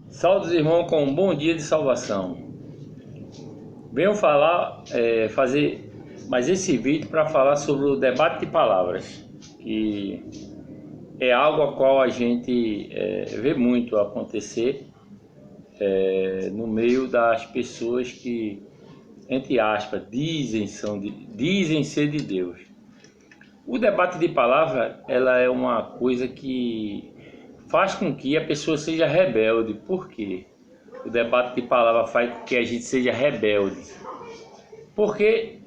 Saudos irmãos com um bom dia de salvação. Venho fazer mais esse vídeo para falar sobre o debate de palavras, que é algo a qual a gente vê muito acontecer no meio das pessoas que, entre aspas, dizem ser de Deus. O debate de palavra, ela é uma coisa que faz com que a pessoa seja rebelde. Por quê? O debate de palavra faz com que a gente seja rebelde. Porque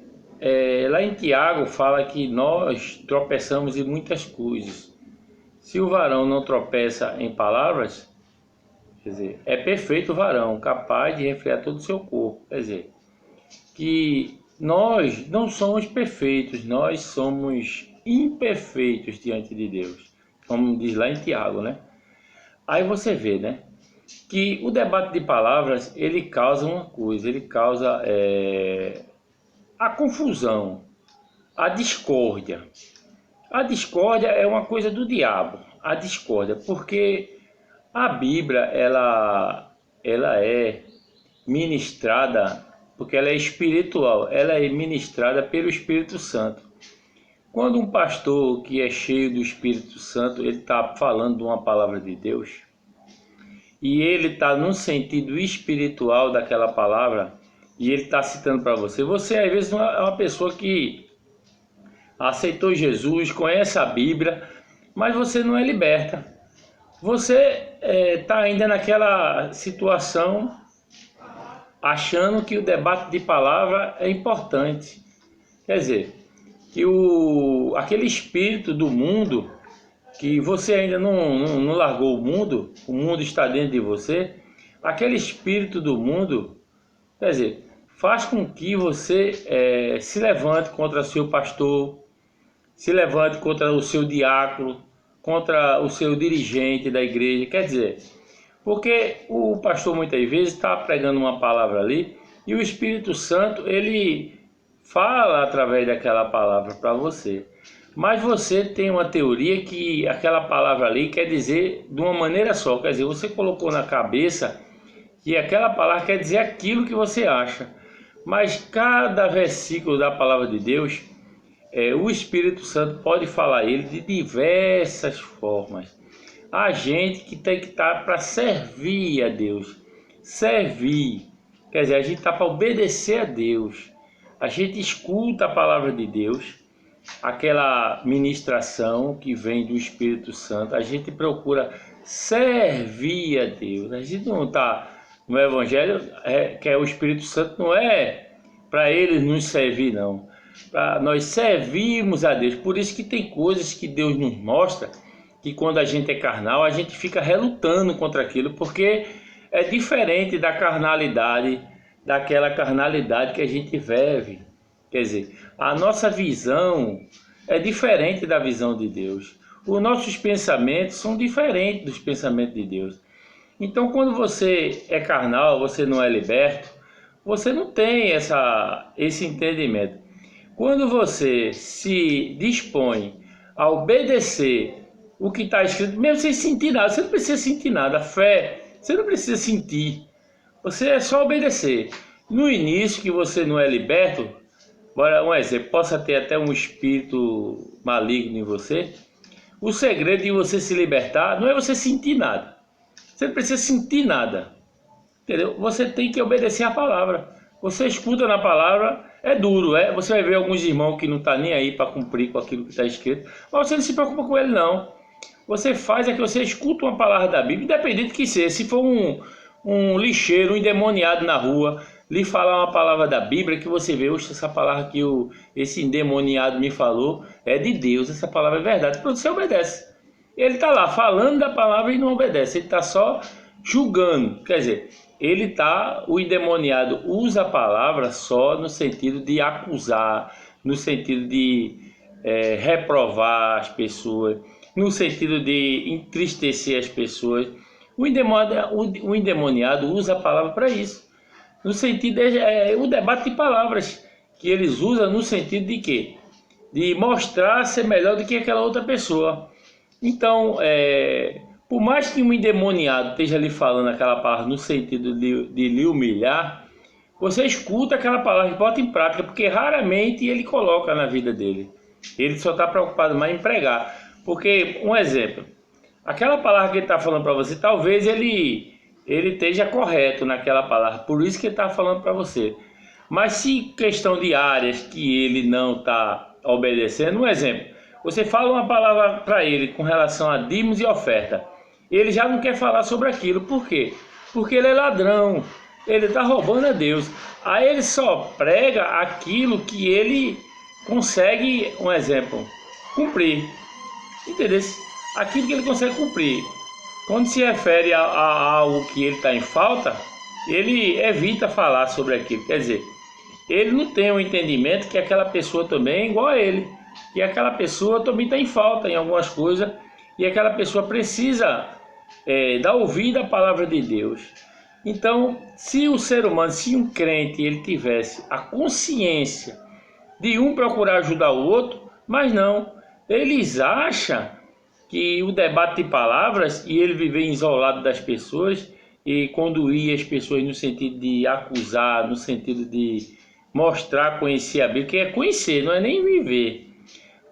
lá em Tiago fala que nós tropeçamos em muitas coisas. Se o varão não tropeça em palavras, quer dizer, é perfeito o varão, capaz de refrear todo o seu corpo. Quer dizer, que nós não somos perfeitos, nós somos imperfeitos diante de Deus, como diz lá em Tiago, né? Aí você vê, né, que o debate de palavras, ele causa uma coisa, ele causa a confusão, a discórdia. A discórdia é uma coisa do diabo, a discórdia, porque a Bíblia, ela é ministrada, porque ela é espiritual, ela é ministrada pelo Espírito Santo. Quando um pastor que é cheio do Espírito Santo, ele está falando de uma palavra de Deus, e ele está no sentido espiritual daquela palavra, e ele está citando para você. Você às vezes é uma pessoa que aceitou Jesus, conhece a Bíblia, mas você não é liberta. Você está ainda naquela situação achando que o debate de palavra é importante. Quer dizer, que aquele espírito do mundo, que você ainda não largou o mundo está dentro de você, aquele espírito do mundo, quer dizer, faz com que você se levante contra o seu pastor, se levante contra o seu diácono, contra o seu dirigente da igreja. Quer dizer, porque o pastor muitas vezes está pregando uma palavra ali e o Espírito Santo, ele fala através daquela palavra para você. Mas você tem uma teoria que aquela palavra ali quer dizer de uma maneira só. Quer dizer, você colocou na cabeça que aquela palavra quer dizer aquilo que você acha. Mas cada versículo da palavra de Deus, o Espírito Santo pode falar ele de diversas formas. A gente que tem que estar para servir a Deus. Servir. Quer dizer, a gente está para obedecer a Deus. A gente escuta a palavra de Deus, aquela ministração que vem do Espírito Santo. A gente procura servir a Deus. A gente não está no Evangelho, que é o Espírito Santo, não é para ele nos servir, não. Para nós servirmos a Deus. Por isso que tem coisas que Deus nos mostra, que quando a gente é carnal, a gente fica relutando contra aquilo, porque é diferente da carnalidade, daquela carnalidade que a gente vive. Quer dizer, a nossa visão é diferente da visão de Deus. Os nossos pensamentos são diferentes dos pensamentos de Deus. Então, quando você é carnal, você não é liberto, você não tem esse entendimento. Quando você se dispõe a obedecer o que está escrito, mesmo sem sentir nada, você não precisa sentir nada. A fé, você não precisa sentir. Você é só obedecer. No início, que você não é liberto, bora um exemplo, possa ter até um espírito maligno em você. O segredo de você se libertar não é você sentir nada. Você não precisa sentir nada. Entendeu? Você tem que obedecer a palavra. Você escuta na palavra, é duro, Você vai ver alguns irmãos que não estão nem aí para cumprir com aquilo que está escrito, mas você não se preocupa com ele, não. Você faz que você escuta uma palavra da Bíblia, independente que seja. Se for um lixeiro, um endemoniado na rua, lhe falar uma palavra da Bíblia, que você vê, essa palavra que esse endemoniado me falou é de Deus, essa palavra é verdade. Pronto, você obedece. Ele está lá falando da palavra e não obedece, ele está só julgando. Quer dizer, o endemoniado usa a palavra só no sentido de acusar, no sentido de reprovar as pessoas, no sentido de entristecer as pessoas. O endemoniado usa a palavra para isso. No sentido o debate de palavras que eles usam no sentido de quê? De mostrar ser melhor do que aquela outra pessoa. Então, Por mais que um endemoniado esteja lhe falando aquela palavra no sentido de lhe humilhar, você escuta aquela palavra e bota em prática, porque raramente ele coloca na vida dele. Ele só está preocupado mais em pregar. Porque, um exemplo, aquela palavra que ele está falando para você, talvez ele esteja correto naquela palavra, por isso que ele está falando para você. Mas se questão de áreas que ele não está obedecendo, um exemplo, você fala uma palavra para ele com relação a dízimos e oferta, ele já não quer falar sobre aquilo. Por quê? Porque ele é ladrão, ele está roubando a Deus. Aí ele só prega aquilo que ele consegue, um exemplo, cumprir. Entendeu? Aquilo que ele consegue cumprir. Quando se refere a algo que ele está em falta, ele evita falar sobre aquilo. Quer dizer, ele não tem o entendimento que aquela pessoa também é igual a ele. E aquela pessoa também está em falta em algumas coisas. E aquela pessoa precisa dar ouvido à palavra de Deus. Então, se o ser humano, se um crente, ele tivesse a consciência de um procurar ajudar o outro, mas não, eles acham que o debate de palavras e ele viver isolado das pessoas e conduzir as pessoas no sentido de acusar, no sentido de mostrar, conhecer a Bíblia, que é conhecer, não é nem viver.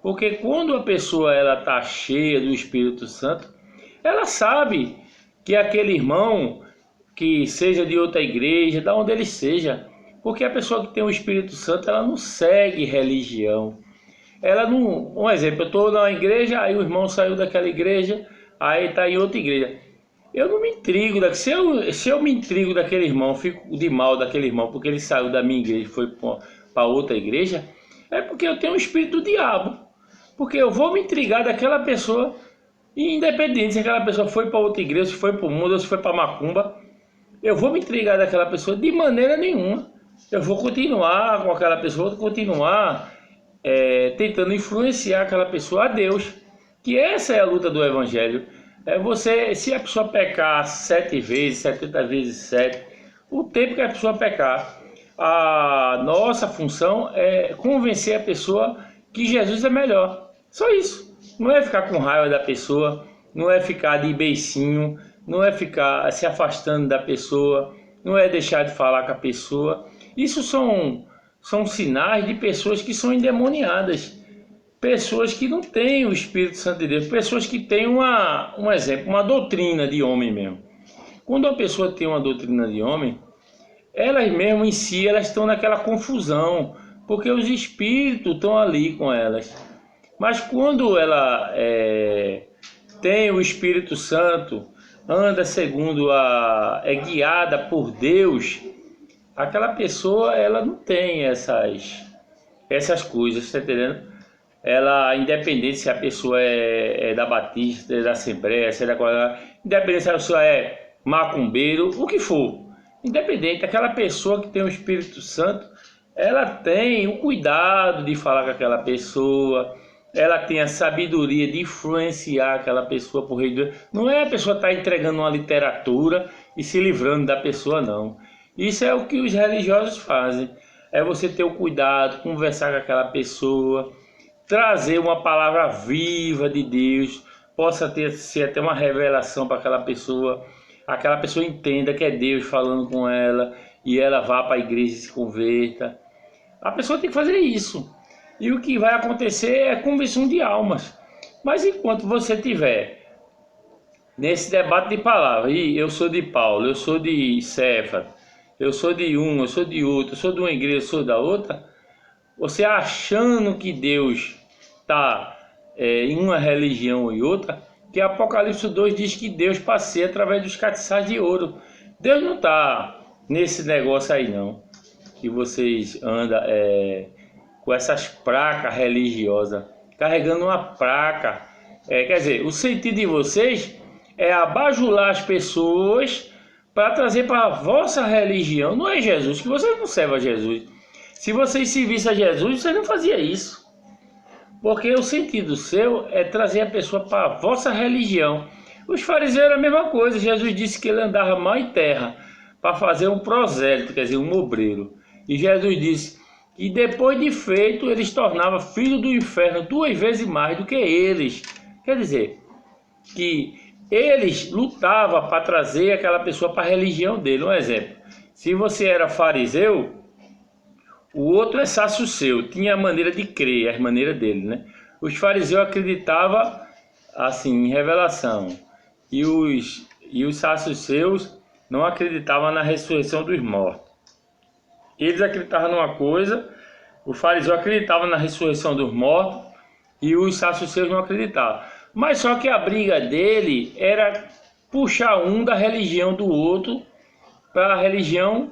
Porque quando a pessoa está cheia do Espírito Santo, ela sabe que aquele irmão, que seja de outra igreja, da onde ele seja, porque a pessoa que tem o Espírito Santo, ela não segue religião. Ela não, um exemplo, eu estou na igreja, aí o irmão saiu daquela igreja, aí está em outra igreja. Eu não me intrigo, se eu me intrigo daquele irmão, fico de mal daquele irmão, porque ele saiu da minha igreja e foi para outra igreja, é porque eu tenho o espírito do diabo. Porque eu vou me intrigar daquela pessoa, independente se aquela pessoa foi para outra igreja, se foi para o mundo ou se foi para macumba, eu vou me intrigar daquela pessoa de maneira nenhuma. Eu vou continuar com aquela pessoa, vou continuar tentando influenciar aquela pessoa a Deus. Que essa é a luta do Evangelho. Se a pessoa pecar 7 vezes, 70 vezes 7, o tempo que a pessoa pecar, a nossa função é convencer a pessoa que Jesus é melhor. Só isso. Não é ficar com raiva da pessoa, não é ficar de beicinho, não é ficar se afastando da pessoa, não é deixar de falar com a pessoa. Isso são sinais de pessoas que são endemoniadas, pessoas que não têm o Espírito Santo de Deus, pessoas que têm um exemplo, uma doutrina de homem mesmo. Quando uma pessoa tem uma doutrina de homem, elas mesmo em si, elas estão naquela confusão, porque os espíritos estão ali com elas. Mas quando ela tem o Espírito Santo, anda segundo é guiada por Deus, aquela pessoa, ela não tem essas coisas, tá entendendo? Ela, independente se a pessoa é da Batista, é da Assembleia, se é da Coreia, independente se a pessoa é macumbeiro, o que for, independente, aquela pessoa que tem o Espírito Santo, ela tem o cuidado de falar com aquela pessoa, ela tem a sabedoria de influenciar aquela pessoa por reino de Deus. Não é a pessoa estar entregando uma literatura e se livrando da pessoa, não. Isso é o que os religiosos fazem. É você ter o cuidado, conversar com aquela pessoa, trazer uma palavra viva de Deus, possa ser até uma revelação para aquela pessoa entenda que é Deus falando com ela e ela vá para a igreja e se converta. A pessoa tem que fazer isso. E o que vai acontecer é conversão de almas. Mas enquanto você tiver nesse debate de palavras, e eu sou de Paulo, eu sou de Cefas, eu sou de um, eu sou de outro, eu sou de uma igreja, eu sou da outra, você achando que Deus está em uma religião e outra, que Apocalipse 2 diz que Deus passeia através dos castiçais de ouro. Deus não está nesse negócio aí não, que vocês andam com essas placas religiosas, carregando uma placa. Quer dizer, o sentido de vocês é abajular as pessoas para trazer para a vossa religião. Não é Jesus, que vocês não servem a Jesus. Se vocês servissem a Jesus, vocês não faziam isso. Porque o sentido seu é trazer a pessoa para a vossa religião. Os fariseus eram a mesma coisa. Jesus disse que ele andava mar e terra para fazer um prosélito, quer dizer, um obreiro. E Jesus disse que depois de feito, ele se tornava filho do inferno 2 vezes mais do que eles. Quer dizer, que eles lutavam para trazer aquela pessoa para a religião dele. Um exemplo, se você era fariseu, o outro é saduceu, tinha a maneira de crer, as maneiras dele, né? Os fariseus acreditavam assim em revelação, e os saduceus não acreditavam na ressurreição dos mortos. Eles acreditavam numa coisa, o fariseu acreditava na ressurreição dos mortos e os saduceus não acreditavam. Mas só que a briga dele era puxar um da religião do outro para a religião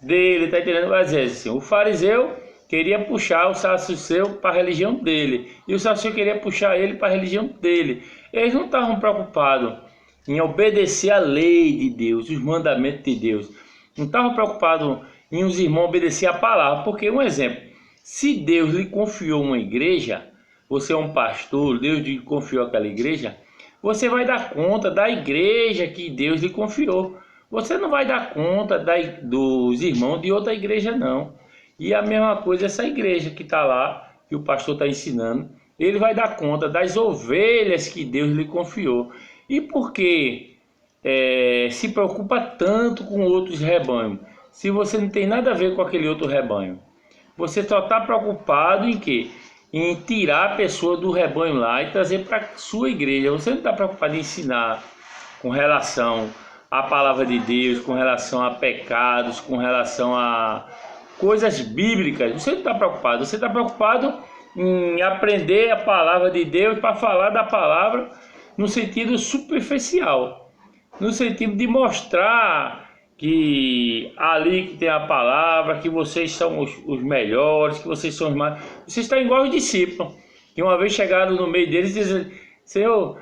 dele, tá entendendo? Às vezes assim, o fariseu queria puxar o saduceu para a religião dele e o saduceu queria puxar ele para a religião dele. Eles não estavam preocupados em obedecer a lei de Deus, os mandamentos de Deus. Não estavam preocupados em os irmãos obedecer a palavra, porque um exemplo, se Deus lhe confiou uma igreja, você é um pastor, Deus lhe confiou aquela igreja, você vai dar conta da igreja que Deus lhe confiou. Você não vai dar conta dos irmãos de outra igreja, não. E a mesma coisa essa igreja que está lá, que o pastor está ensinando, ele vai dar conta das ovelhas que Deus lhe confiou. E por que se preocupa tanto com outros rebanhos, se você não tem nada a ver com aquele outro rebanho? Você só está preocupado em quê? Em tirar a pessoa do rebanho lá e trazer para a sua igreja. Você não está preocupado em ensinar com relação à palavra de Deus, com relação a pecados, com relação a coisas bíblicas. Você não está preocupado. Você está preocupado em aprender a palavra de Deus para falar da palavra no sentido superficial, no sentido de mostrar que ali que tem a palavra, que vocês são os melhores, que vocês são os mais... Vocês estão igual os discípulos, que uma vez chegaram no meio deles e disseram, Senhor,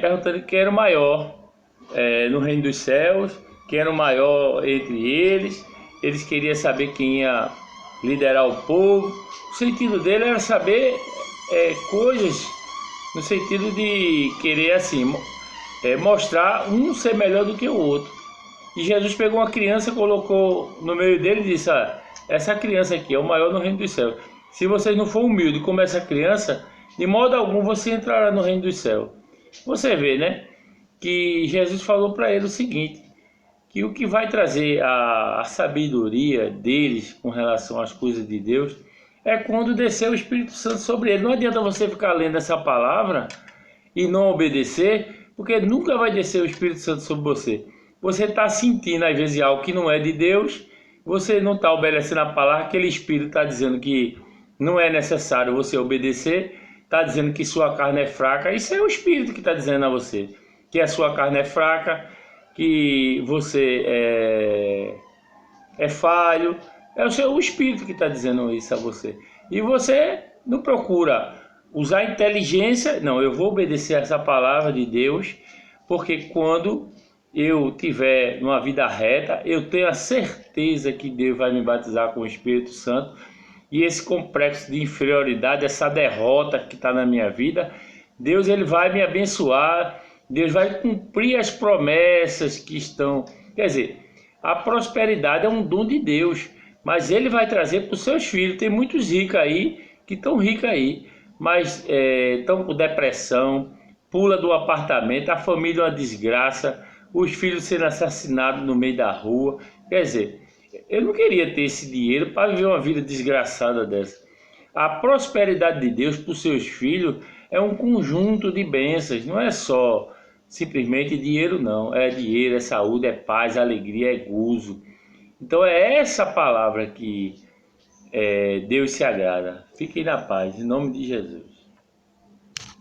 perguntando quem era o maior no reino dos céus, quem era o maior entre eles. Eles queriam saber quem ia liderar o povo. O sentido dele era saber coisas no sentido de querer assim mostrar um ser melhor do que o outro. E Jesus pegou uma criança, colocou no meio dele e disse, essa criança aqui é o maior no reino dos céus. Se vocês não for humildes como essa criança, de modo algum você entrará no reino dos céus. Você vê, né, que Jesus falou para ele o seguinte, que o que vai trazer a sabedoria deles com relação às coisas de Deus é quando descer o Espírito Santo sobre ele. Não adianta você ficar lendo essa palavra e não obedecer, porque nunca vai descer o Espírito Santo sobre você. Você está sentindo às vezes algo que não é de Deus, você não está obedecendo a palavra, aquele Espírito está dizendo que não é necessário você obedecer, está dizendo que sua carne é fraca. Isso é o Espírito que está dizendo a você que a sua carne é fraca, que você é falho. É o Espírito que está dizendo isso a você. E você não procura usar inteligência. Não, eu vou obedecer essa palavra de Deus, porque quando eu tiver numa vida reta, eu tenho a certeza que Deus vai me batizar com o Espírito Santo. E esse complexo de inferioridade, essa derrota que está na minha vida, Deus ele vai me abençoar. Deus vai cumprir as promessas que estão... Quer dizer, a prosperidade é um dom de Deus, mas Ele vai trazer para os seus filhos. Tem muitos ricos aí, que estão ricos aí, mas estão com depressão, pula do apartamento, a família é uma desgraça, os filhos sendo assassinados no meio da rua. Quer dizer, eu não queria ter esse dinheiro para viver uma vida desgraçada dessa. A prosperidade de Deus para os seus filhos é um conjunto de bênçãos, não é só simplesmente dinheiro, não. É dinheiro, é saúde, é paz, é alegria, é gozo. Então é essa palavra que Deus se agrada. Fiquem na paz, em nome de Jesus.